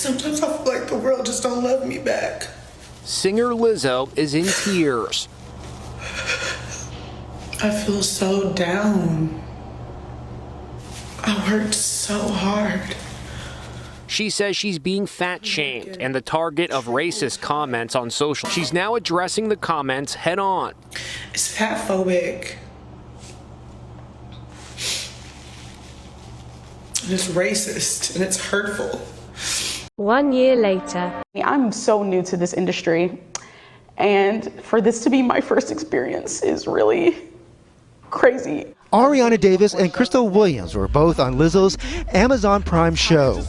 Sometimes I feel like the world just don't love me back. Singer Lizzo is in tears. I feel so down. I worked so hard. She says she's being fat-shamed and the target of racist comments on social. She's now addressing the comments head-on. It's fatphobic. And it's racist and it's hurtful. 1 year later. I'm so new to this industry, and for this to be my first experience is really crazy. Ariana Davis and Crystal Williams were both on Lizzo's Amazon Prime show.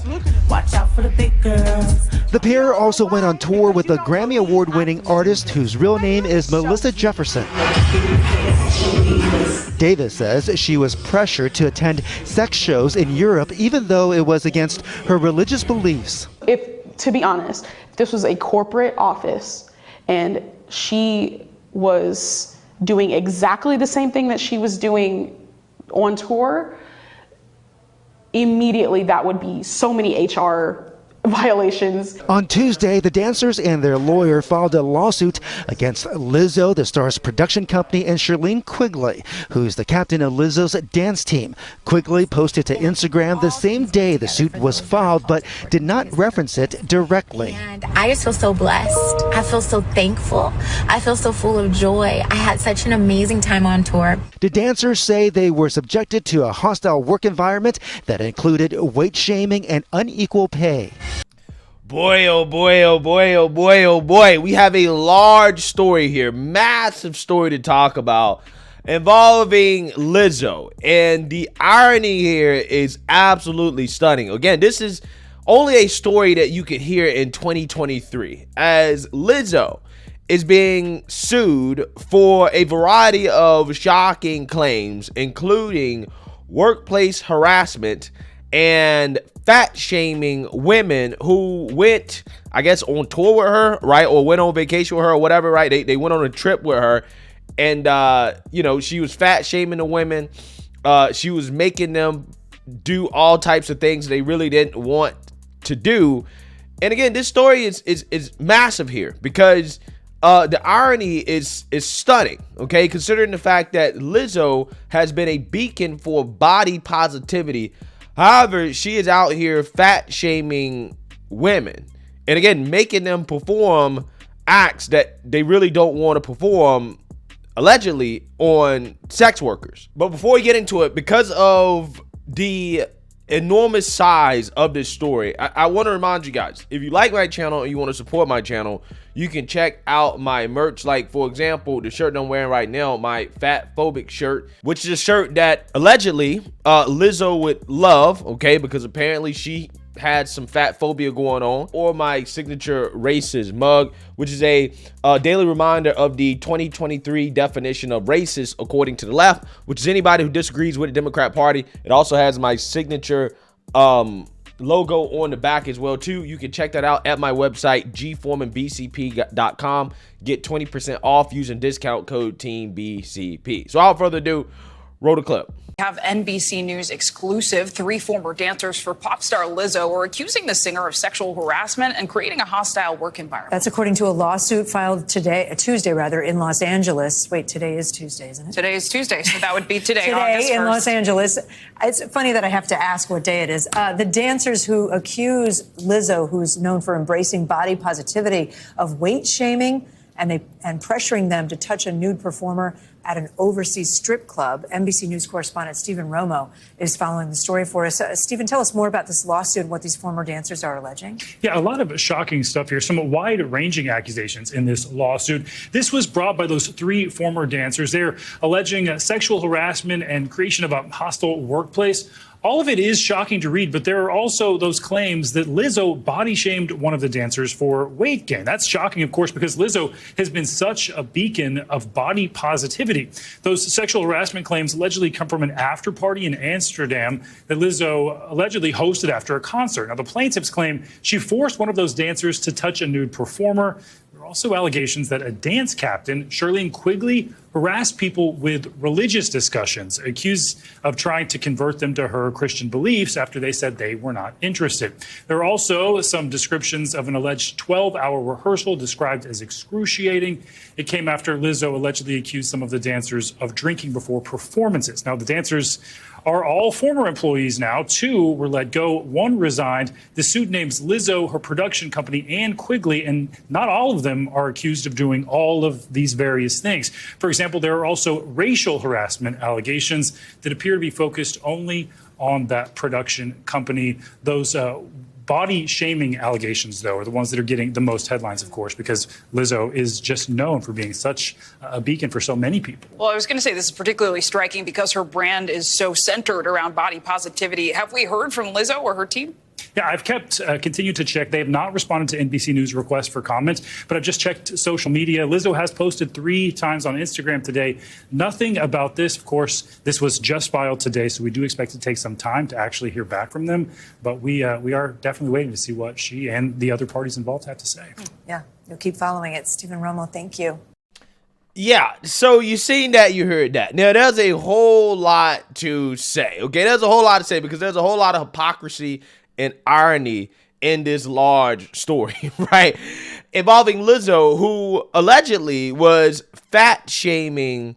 Watch out for the big girls. The pair also went on tour with a Grammy Award-winning artist whose real name is Melissa Jefferson. Davis says she was pressured to attend sex shows in Europe even though it was against her religious beliefs. To be honest, if this was a corporate office and she was doing exactly the same thing that she was doing on tour, immediately that would be so many HR violations. On Tuesday, the dancers and their lawyer filed a lawsuit against Lizzo, the star's production company, and Shirlene Quigley, who's the captain of Lizzo's dance team. Quigley posted to Instagram the same day the suit was filed, but did not reference it directly. And I just feel so blessed. I feel so thankful. I feel so full of joy. I had such an amazing time on tour. The dancers say they were subjected to a hostile work environment that included weight shaming and unequal pay. Boy, oh boy, oh boy, oh boy, oh boy. We have a large story here, massive story to talk about involving Lizzo. And the irony here is absolutely stunning. Again, this is only a story that you could hear in 2023 as Lizzo is being sued for a variety of shocking claims, including workplace harassment and fat shaming women who went, I guess, on tour with her, right? Or went on vacation with her or whatever, right? They went on a trip with her and, she was fat shaming the women. She was making them do all types of things they really didn't want to do. And again, this story is massive here because the irony is stunning, okay? Considering the fact that Lizzo has been a beacon for body positivity. However, she is out here fat shaming women and again, making them perform acts that they really don't want to perform, allegedly, on sex workers. But before we get into it, because of the enormous size of this story, I want to remind you guys, if you like my channel and you want to support my channel, you can check out my merch. Like, for example, the shirt I'm wearing right now, my fat phobic shirt, which is a shirt that allegedly Lizzo would love, okay, because apparently she had some fat phobia going on. Or my signature racist mug, which is a daily reminder of the 2023 definition of racist according to the left, which is anybody who disagrees with the Democrat Party. It also has my signature logo on the back as well too. You can check that out at my website, gforemanbcp.com. Get 20% off using discount code TEAMBCP. So without further ado, roll the clip. Have NBC News exclusive. 3 former dancers for pop star Lizzo are accusing the singer of sexual harassment and creating a hostile work environment. That's according to a lawsuit filed Tuesday, in Los Angeles. Wait, today is Tuesday, isn't it? Today is Tuesday, so that would be today. Today in Los Angeles. It's funny that I have to ask what day it is. The dancers who accuse Lizzo, who's known for embracing body positivity, of weight shaming and pressuring them to touch a nude performer at an overseas strip club. NBC News correspondent Stephen Romo is following the story for us. Stephen, tell us more about this lawsuit and what these former dancers are alleging. Yeah, a lot of shocking stuff here, some wide-ranging accusations in this lawsuit. This was brought by those 3 former dancers. They're alleging sexual harassment and creation of a hostile workplace. All of it is shocking to read, but there are also those claims that Lizzo body shamed one of the dancers for weight gain. That's shocking, of course, because Lizzo has been such a beacon of body positivity. Those sexual harassment claims allegedly come from an after party in Amsterdam that Lizzo allegedly hosted after a concert. Now, the plaintiffs claim she forced one of those dancers to touch a nude performer. There are also allegations that a dance captain, Shirlene Quigley, harassed people with religious discussions, accused of trying to convert them to her Christian beliefs after they said they were not interested. There are also some descriptions of an alleged 12-hour rehearsal described as excruciating. It came after Lizzo allegedly accused some of the dancers of drinking before performances. Now, the dancers are all former employees now. 2 were let go. 1 resigned. The suit names Lizzo, her production company, and Quigley, and not all of them are accused of doing all of these various things. For example, there are also racial harassment allegations that appear to be focused only on that production company. Those body shaming allegations, though, are the ones that are getting the most headlines, of course, because Lizzo is just known for being such a beacon for so many people. Well, I was going to say this is particularly striking because her brand is so centered around body positivity. Have we heard from Lizzo or her team? Yeah, I've continued to check. They have not responded to NBC News requests for comment, but I've just checked social media. Lizzo has posted 3 times on Instagram today. Nothing about this. Of course, this was just filed today, so we do expect to take some time to actually hear back from them. But we are definitely waiting to see what she and the other parties involved have to say. Yeah, you'll keep following it. Stephen Romo, thank you. Yeah, so you seen that, you heard that. Now, there's a whole lot to say, okay? There's a whole lot to say because there's a whole lot of hypocrisy and irony in this large story, right? Involving Lizzo, who allegedly was fat shaming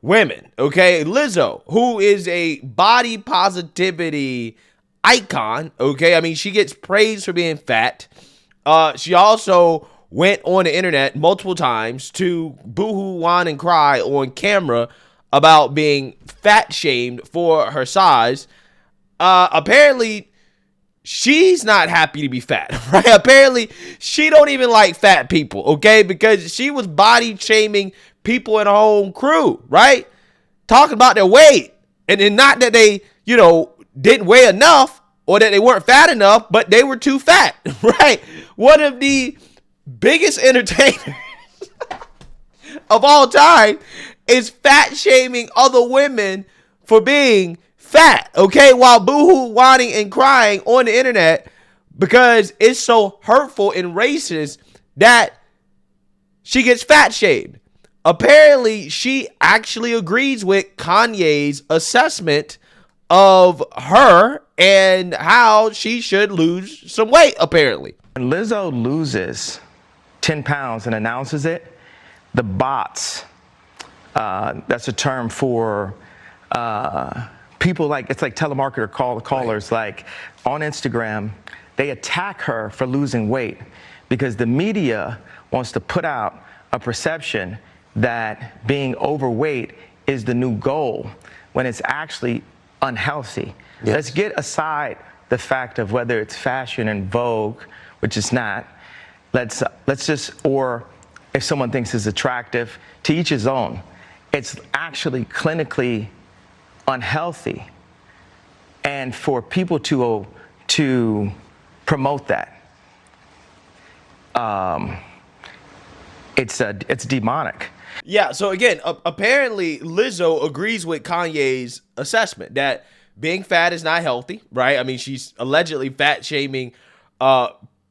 women, okay? Lizzo, who is a body positivity icon, okay? I mean, she gets praised for being fat. She also went on the internet multiple times to boohoo, whine, and cry on camera about being fat shamed for her size. Apparently, she's not happy to be fat, right? Apparently, she don't even like fat people, okay? Because she was body shaming people in her own crew, right? Talking about their weight. And then not that they, didn't weigh enough or that they weren't fat enough, but they were too fat, right? One of the biggest entertainers of all time is fat shaming other women for being fat, okay, while boohoo, whining, and crying on the internet because it's so hurtful and racist that she gets fat shamed. Apparently, she actually agrees with Kanye's assessment of her and how she should lose some weight, apparently. When Lizzo loses 10 pounds and announces it, the bots, that's a term for people it's like telemarketer callers, like on Instagram, they attack her for losing weight because the media wants to put out a perception that being overweight is the new goal when it's actually unhealthy. Yes. Let's get aside the fact of whether it's fashion and vogue, which is not. Let's just, or if someone thinks it's attractive, to each his own. It's actually clinically unhealthy, and for people to promote that, it's demonic. Yeah, so again, apparently Lizzo agrees with Kanye's assessment that being fat is not healthy, right? I mean, she's allegedly fat shaming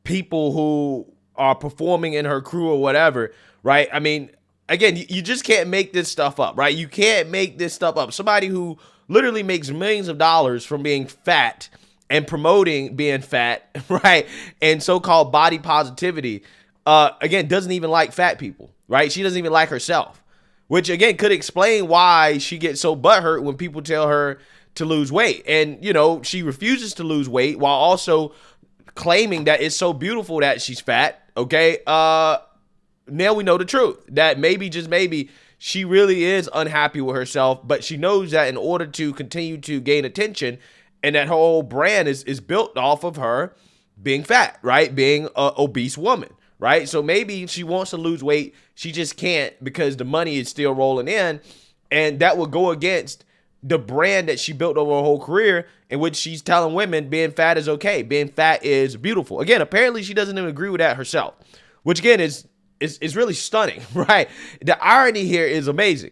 people who are performing in her crew or whatever, right? I mean, again, you just can't make this stuff up, right? You can't make this stuff up. Somebody who literally makes millions of dollars from being fat and promoting being fat, right? And so-called body positivity, again, doesn't even like fat people, right? She doesn't even like herself, which again could explain why she gets so butthurt when people tell her to lose weight. And, she refuses to lose weight while also claiming that it's so beautiful that she's fat, okay? Now we know the truth, that maybe, just maybe, she really is unhappy with herself, but she knows that in order to continue to gain attention, and that her whole brand is built off of her being fat, right? Being an obese woman, right? So maybe she wants to lose weight, she just can't because the money is still rolling in, and that will go against the brand that she built over her whole career, in which she's telling women being fat is okay, being fat is beautiful. Again, apparently she doesn't even agree with that herself, which again is really stunning, right? The irony here is amazing.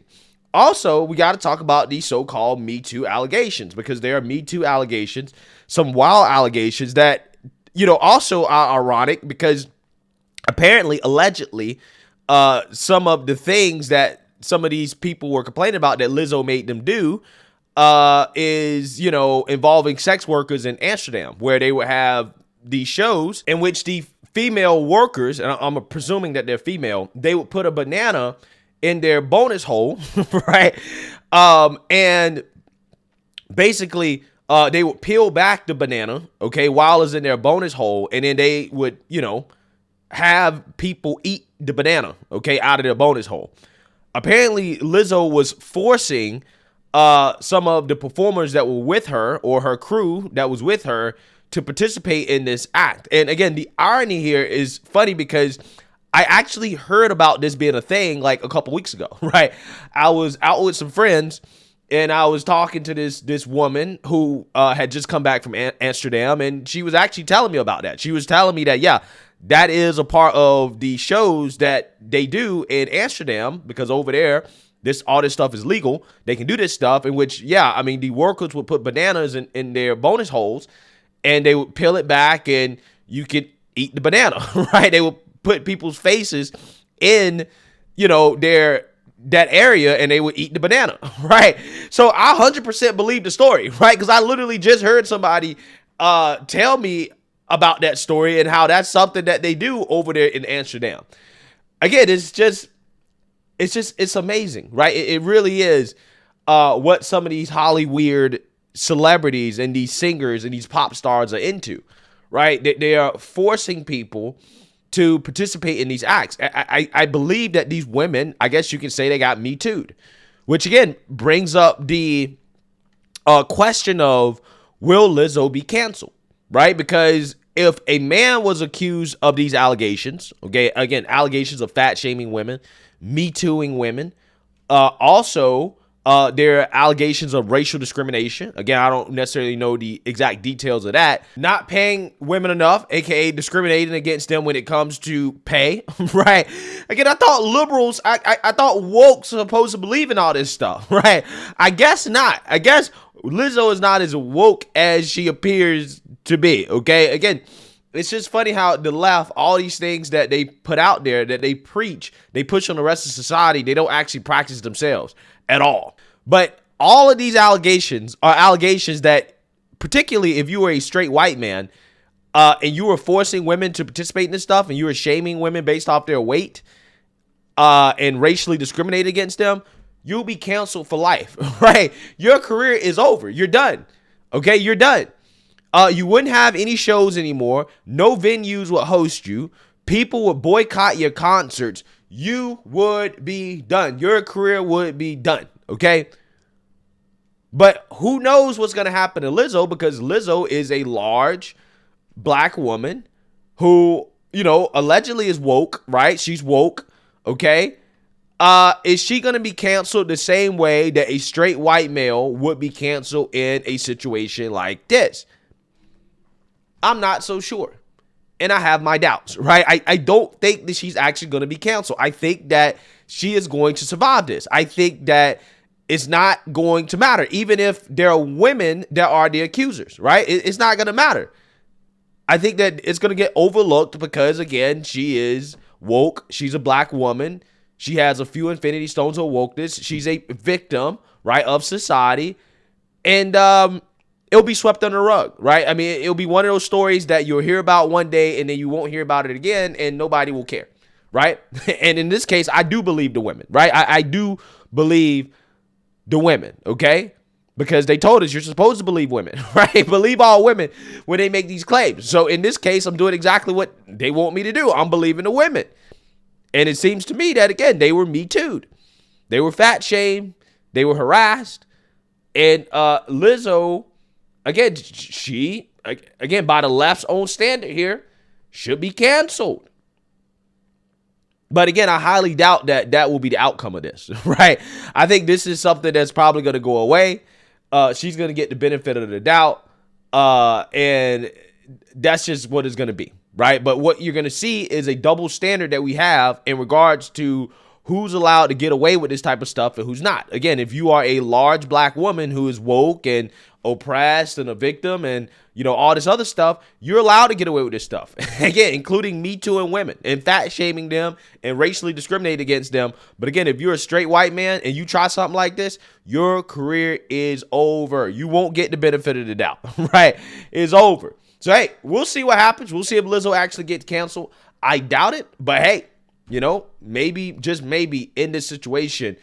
Also, we got to talk about these so-called METOO allegations, because there are METOO allegations, some wild allegations that, also are ironic because apparently, allegedly, some of the things that some of these people were complaining about that Lizzo made them do is, you know, involving sex workers in Amsterdam, where they would have these shows in which the female workers, and I'm presuming that they're female, they would put a banana in their bonus hole, right? And basically, they would peel back the banana, okay, while it's in their bonus hole, and then they would, you know, have people eat the banana, okay, out of their bonus hole. Apparently, Lizzo was forcing some of the performers that were with her, or her crew that was with her, to participate in this act. And again, the irony here is funny because I actually heard about this being a thing like a couple weeks ago, right? I was out with some friends and I was talking to this woman who had just come back from Amsterdam, and she was actually telling me about that. She was telling me that, yeah, that is a part of the shows that they do in Amsterdam, because over there, all this stuff is legal. They can do this stuff in which, yeah, I mean, the workers would put bananas in their bonus holes, and they would peel it back, and you could eat the banana, right? They would put people's faces in, you know, that area, and they would eat the banana, right? So I 100% believe the story, right? Because I literally just heard somebody tell me about that story and how that's something that they do over there in Amsterdam. Again, it's amazing, right? It really is what some of these Hollywood celebrities and these singers and these pop stars are into, right? They are forcing people to participate in these acts. I believe that these women, I guess you can say, they got METOO'd, which again brings up the question of, will Lizzo be canceled, right? Because if a man was accused of these allegations, okay, again, allegations of fat shaming women, METOOing women, also there are allegations of racial discrimination. Again, I don't necessarily know the exact details of that. Not paying women enough, aka discriminating against them when it comes to pay, right? Again, I thought liberals, I thought woke supposed to believe in all this stuff, right? I guess not. I guess Lizzo is not as woke as she appears to be, okay? Again, it's just funny how the left, all these things that they put out there, that they preach, they push on the rest of society, they don't actually practice themselves at all. But all of these allegations are allegations that, particularly if you were a straight white man and you were forcing women to participate in this stuff, and you were shaming women based off their weight and racially discriminating against them, you'll be canceled for life, right? Your career is over. You're done. Okay, you're done. You wouldn't have any shows anymore. No venues would host you. People would boycott your concerts. You would be done. Your career would be done, okay? But who knows what's going to happen to Lizzo, because Lizzo is a large black woman who, you know, allegedly is woke, right? She's woke, okay? Is she going to be canceled the same way that a straight white male would be canceled in a situation like this? I'm not so sure. And I have my doubts, right? I don't think that she's actually going to be canceled. I think that she is going to survive this. I think that it's not going to matter. Even if there are women that are the accusers, right? It's not going to matter. I think that it's going to get overlooked because, again, she is woke. She's a black woman. She has a few infinity stones of wokeness. She's a victim, right, of society. And it'll be swept under the rug, right? I mean, it'll be one of those stories that you'll hear about one day and then you won't hear about it again and nobody will care, right? And in this case, I do believe the women, right? I do believe the women, okay? Because they told us you're supposed to believe women, right? Believe all women when they make these claims. So in this case, I'm doing exactly what they want me to do. I'm believing the women. And it seems to me that, again, they were METOO'd. They were fat shamed. They were harassed. And Lizzo, again, she, again, by the left's own standard here, should be canceled. But again, I highly doubt that that will be the outcome of this, right? I think this is something that's probably going to go away. She's going to get the benefit of the doubt. And that's just what it's going to be, right? But what you're going to see is a double standard that we have in regards to who's allowed to get away with this type of stuff and who's not. Again, if you are a large black woman who is woke and oppressed and a victim and, you know, all this other stuff, you're allowed to get away with this stuff. Again, including METOO and women and fat shaming them and racially discriminating against them. But again, if you're a straight white man and you try something like this, your career is over. You won't get the benefit of the doubt, right? It's over. So, hey, we'll see what happens. We'll see if Lizzo actually gets canceled. I doubt it, but hey, you know, maybe, just maybe in this situation,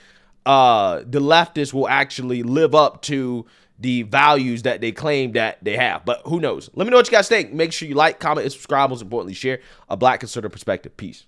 the leftists will actually live up to the values that they claim that they have. But who knows? Let me know what you guys think. Make sure you like, comment, and subscribe. Most importantly, share a Black conservative perspective. Peace.